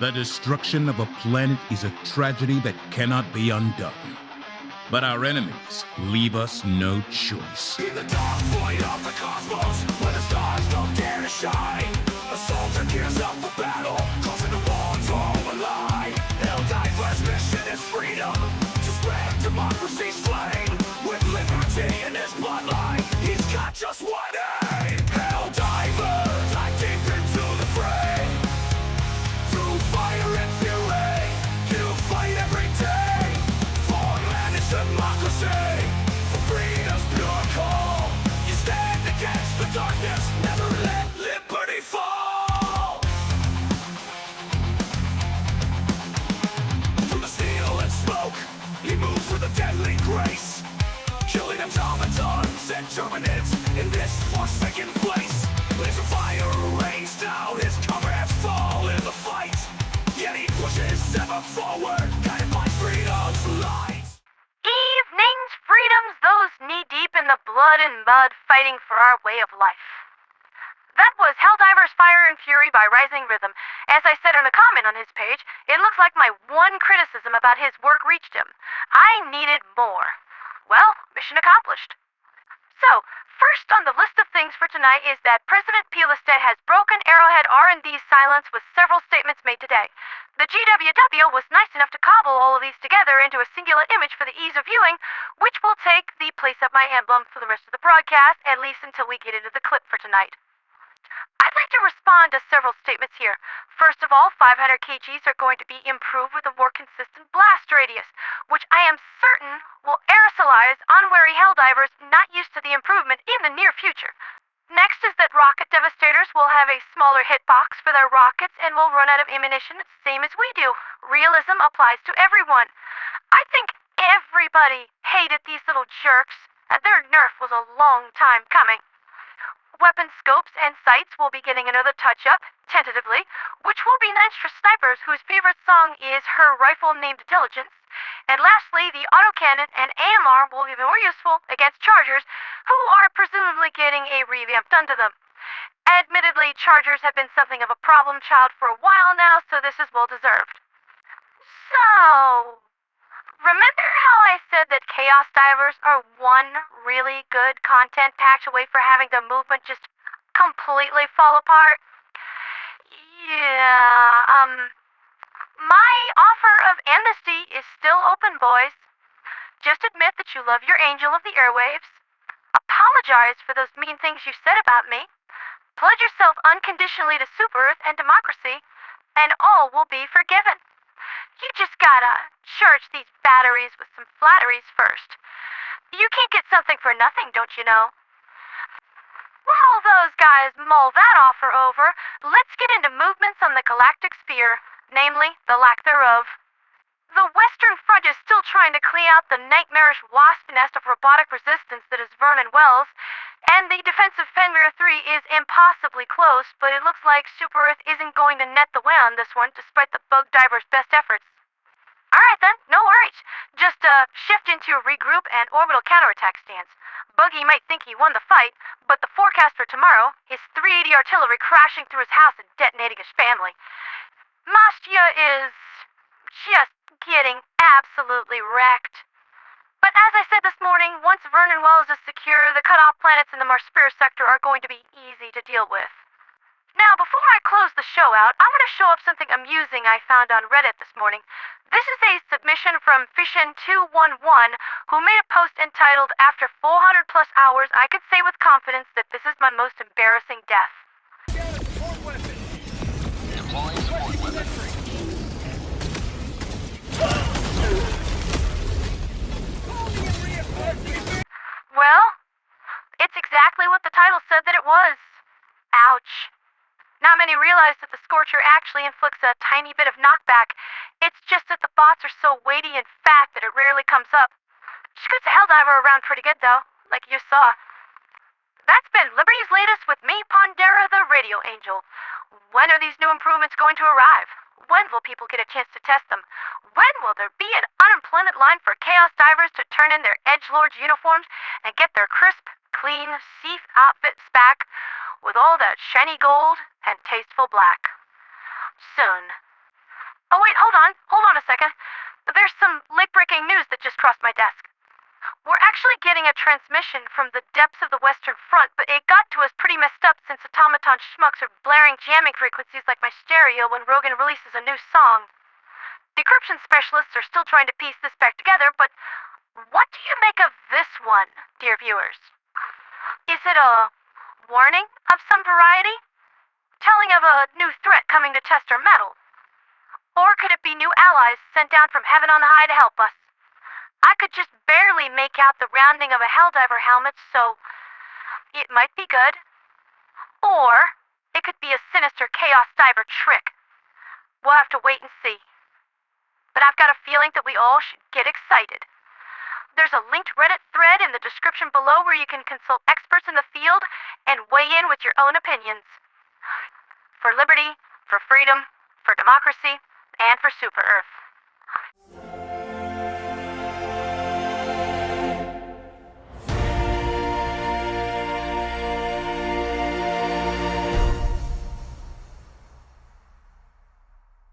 The destruction of a planet is a tragedy that cannot be undone. But our enemies leave us no choice. In the dark void of the cosmos, where the stars don't dare to shine, a soldier gears up for battle, crossing the bonds all align. Helldiver's mission is freedom, to spread democracy's flame. With liberty in his bloodline, he's got just one aim. Helldivers, dive deep into the fray. Through fire and fury, you fight every day. For land is democracy, for freedom's pure call. You stand against the darkness, never let liberty fall. Through the steel and smoke, he moves with a deadly grace, killing Automatons and Terminids in this forsaken place. Laser fire rains down, his comrades fall in the fight, yet he pushes ever forward, guided by freedom's light. Evenings, freedoms, those knee-deep in the blood and mud fighting for our way of life. That was Helldiver's Fire and Fury by Rising Rhythm. As I said in a comment on his page, it looks like my one criticism about his work reached him. I needed more. Well, mission accomplished. So, first on the list of things for tonight is that President Pilestedt has broken Arrowhead R&D's silence with several statements made today. The GWW was nice enough to cobble all of these together into a singular image for the ease of viewing, which will take the place of my emblem for the rest of the broadcast, at least until we get into the clip for tonight. I'd like to respond to several statements here. First of all, 500 kgs are going to be improved with a more consistent blast radius, which I am certain will aerosolize unwary Helldivers not used to the improvement in the near future. Next is that rocket devastators will have a smaller hitbox for their rockets and will run out of ammunition same as we do. Realism applies to everyone. I think everybody hated these little jerks, and their nerf was a long time coming. Weapon scopes and sights will be getting another touch-up, tentatively, which will be nice for snipers whose favorite song is Her Rifle Named Diligence. And lastly, the autocannon and AMR will be more useful against chargers, who are presumably getting a revamp done to them. Admittedly, chargers have been something of a problem child for a while now, so this is well deserved. So, remember how I said that Chaos Divers are one really good content patch away for having the movement just completely fall apart? Yeah, my offer of amnesty is still open, boys. Just admit that you love your angel of the airwaves. Apologize for those mean things you said about me. Pledge yourself unconditionally to Super Earth and democracy, and all will be forgiven. You just gotta charge these batteries with some flatteries first. You can't get something for nothing, don't you know? While those guys mull that offer over, let's get into movements on the galactic sphere, namely, the lack thereof. The Western Front is still trying to clean out the nightmarish wasp nest of robotic resistance that is Vernen Wells, and the defensive Fenrir III is impossibly close, but it looks like Super Earth isn't going to net the way on this one, despite the bug diver's best efforts. Alright then, no worries. Just shift into a regroup and orbital counterattack stance. Buggy might think he won the fight, but the forecast for tomorrow is 380 artillery crashing through his house and detonating his family. Mastia is just getting absolutely wrecked. But as I said this morning, once Vernen Wells is secure, the cut-off planets in the Marsphere sector are going to be easy to deal with. Now, before I close the show out, I want to show up something amusing I found on Reddit this morning. This is a submission from Fishin211, who made a post entitled, "After 400 plus hours, I could say with confidence that this is my most embarrassing death." Well, it's exactly what the title said that it was. Ouch. Not many realize that the Scorcher actually inflicts a tiny bit of knockback. It's just that the bots are so weighty and fat that it rarely comes up. Scoots a Helldiver around pretty good though, like you saw. That's been Liberty's latest with me, Pondera the Radio Angel. When are these new improvements going to arrive? When will people get a chance to test them? When will there be an unemployment line for Chaos Divers to turn in their Edgelords uniforms and get their crisp, clean SEAF outfits back with all that shiny gold and tasteful black? Soon. Oh wait, hold on a second. There's some late-breaking news that just crossed my desk. We're actually getting a transmission from the depths of the Western Front, but it got to us pretty messed up since Automaton schmucks are blaring jamming frequencies like my stereo when Rogan releases a new song. Decryption specialists are still trying to piece this back together, but what do you make of this one, dear viewers? Is it a warning of some variety? Telling of a new threat coming to test our mettle? Or could it be new allies sent down from heaven on high to help us? I could just barely make out the rounding of a Helldiver helmet, so it might be good. Or it could be a sinister Chaos Diver trick. We'll have to wait and see. But I've got a feeling that we all should get excited. There's a linked Reddit thread in the description below where you can consult experts in the field and weigh in with your own opinions. For liberty, for freedom, for democracy, and for Super Earth.